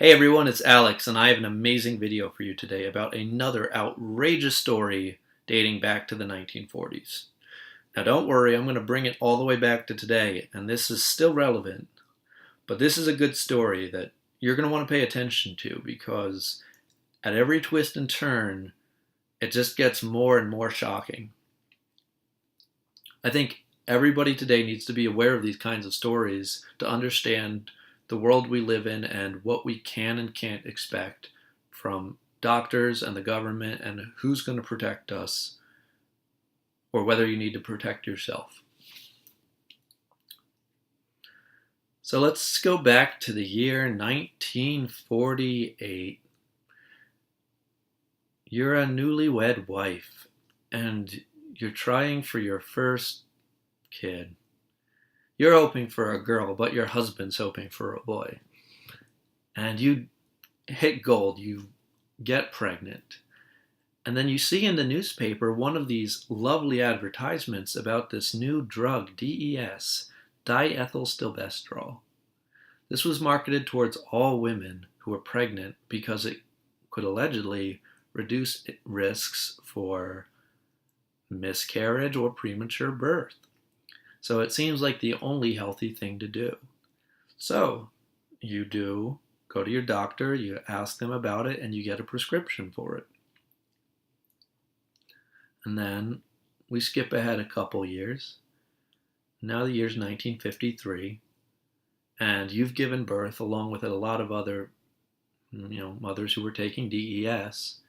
Hey everyone, it's Alex, and I have an amazing video for you today about another outrageous story dating back to the 1940s. Now don't worry, I'm going to bring it all the way back to today, and this is still relevant, but this is a good story that you're going to want to pay attention to because at every twist and turn, it just gets more and more shocking. I think everybody today needs to be aware of these kinds of stories to understand the world we live in and what we can and can't expect from doctors and the government and who's going to protect us or whether you need to protect yourself. So let's go back to the year 1948. You're a newlywed wife and you're trying for your first kid. You're hoping for a girl, but your husband's hoping for a boy. And you hit gold, you get pregnant. And then you see in the newspaper one of these lovely advertisements about this new drug, DES, diethylstilbestrol. This was marketed towards all women who were pregnant because it could allegedly reduce risks for miscarriage or premature birth. So it seems like the only healthy thing to do. So you go to your doctor, you ask them about it, and you get a prescription for it. And then we skip ahead a couple years. Now the year's 1953, and you've given birth along with a lot of other, mothers who were taking DES.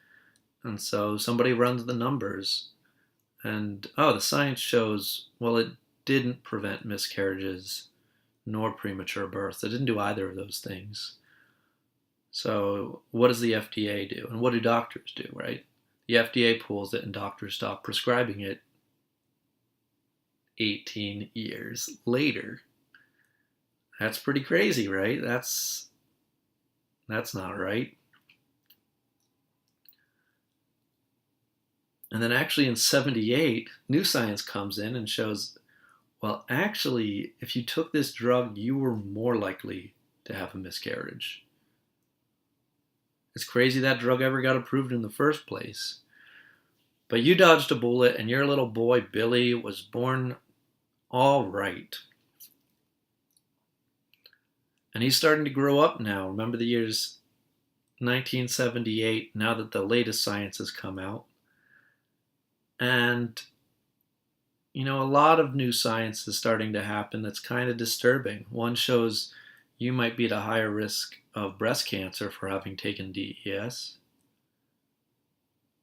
And so somebody runs the numbers, and the science shows, well, it didn't prevent miscarriages nor premature births. It didn't do either of those things. So what does the FDA do? And what do doctors do, right? The FDA pulls it and doctors stop prescribing it 18 years later. That's pretty crazy, right? That's not right. And then actually in 78, new science comes in and shows, well, actually, if you took this drug, you were more likely to have a miscarriage. It's crazy that drug ever got approved in the first place. But you dodged a bullet, and your little boy, Billy, was born all right. And he's starting to grow up now. Remember the year's 1978, now that the latest science has come out. And a lot of new science is starting to happen that's kind of disturbing. One shows you might be at a higher risk of breast cancer for having taken DES.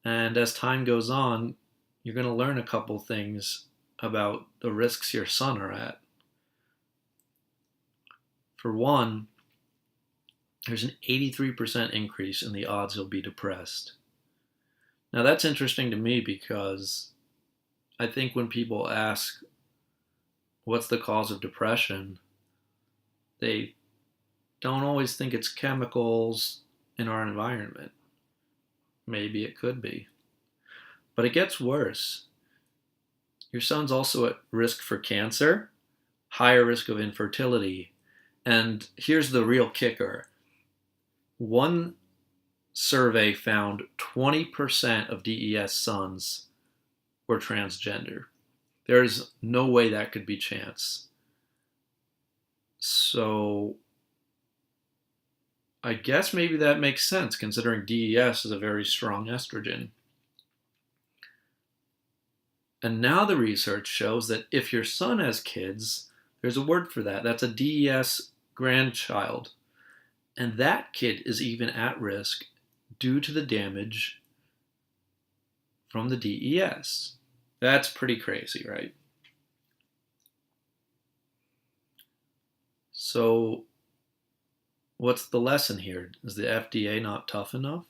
And as time goes on, you're going to learn a couple things about the risks your son are at. For one, there's an 83% increase in the odds he'll be depressed. Now that's interesting to me because I think when people ask, what's the cause of depression, they don't always think it's chemicals in our environment. Maybe it could be. But it gets worse. Your son's also at risk for cancer, higher risk of infertility, and here's the real kicker. One survey found 20% of DES sons were transgender. There's no way that could be chance. So I guess maybe that makes sense considering DES is a very strong estrogen. And now the research shows that if your son has kids, there's a word for that. That's a DES grandchild. And that kid is even at risk due to the damage from the DES. That's pretty crazy, right? So what's the lesson here? Is the FDA not tough enough?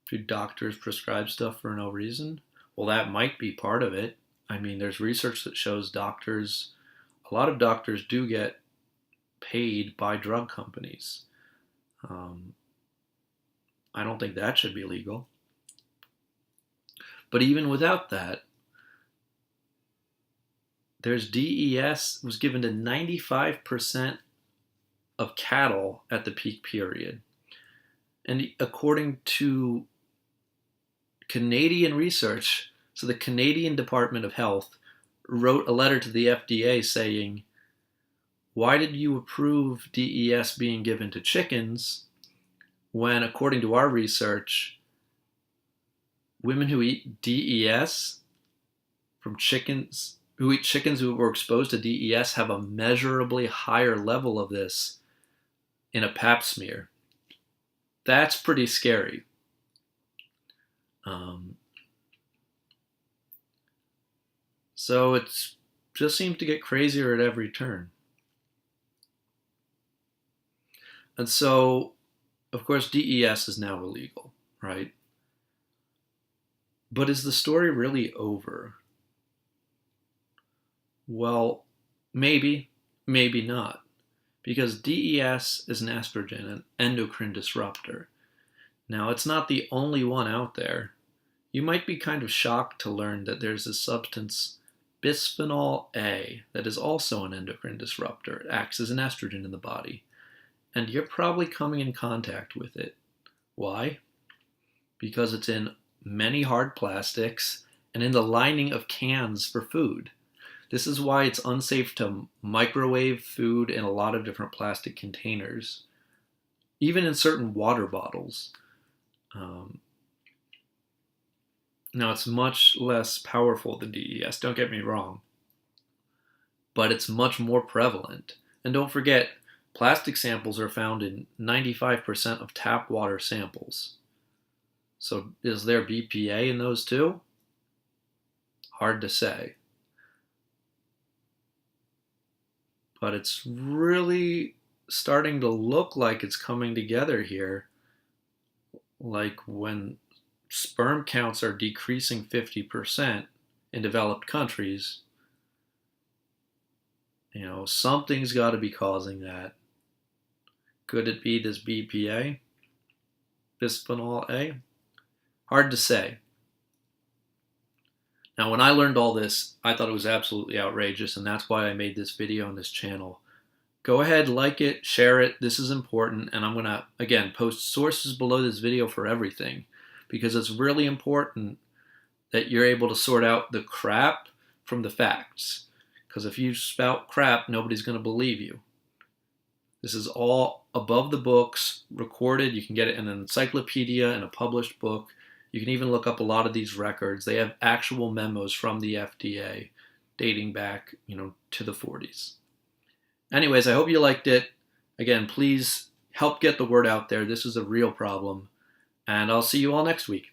Do doctors prescribe stuff for no reason? Well, that might be part of it. I mean, there's research that shows a lot of doctors do get paid by drug companies. I don't think that should be legal. But even without that, there's DES was given to 95% of cattle at the peak period. And according to Canadian research, so the Canadian Department of Health wrote a letter to the FDA saying, why did you approve DES being given to chickens when, according to our research, women who eat DES from chickens, who eat chickens who were exposed to DES, have a measurably higher level of this in a pap smear. That's pretty scary. So it just seems to get crazier at every turn. And so, of course, DES is now illegal, right? But is the story really over? Well, maybe, maybe not. Because DES is an estrogen, an endocrine disruptor. Now, it's not the only one out there. You might be kind of shocked to learn that there's a substance, bisphenol A, that is also an endocrine disruptor. It acts as an estrogen in the body. And you're probably coming in contact with it. Why? Because it's in many hard plastics and in the lining of cans for food. This is why it's unsafe to microwave food in a lot of different plastic containers, even in certain water bottles. Now, it's much less powerful than DES, don't get me wrong, but it's much more prevalent. And don't forget, plastic samples are found in 95% of tap water samples. So is there BPA in those too? Hard to say. But it's really starting to look like it's coming together here. Like when sperm counts are decreasing 50% in developed countries, something's got to be causing that. Could it be this BPA, bisphenol A? Hard to say. Now, when I learned all this, I thought it was absolutely outrageous, and that's why I made this video on this channel. Go ahead, like it, share it. This is important, and I'm going to, again, post sources below this video for everything, because it's really important that you're able to sort out the crap from the facts. Because if you spout crap, nobody's going to believe you. This is all above the books, recorded. You can get it in an encyclopedia and a published book. You can even look up a lot of these records. They have actual memos from the FDA dating back, to the 40s. Anyways, I hope you liked it. Again, please help get the word out there. This is a real problem. And I'll see you all next week.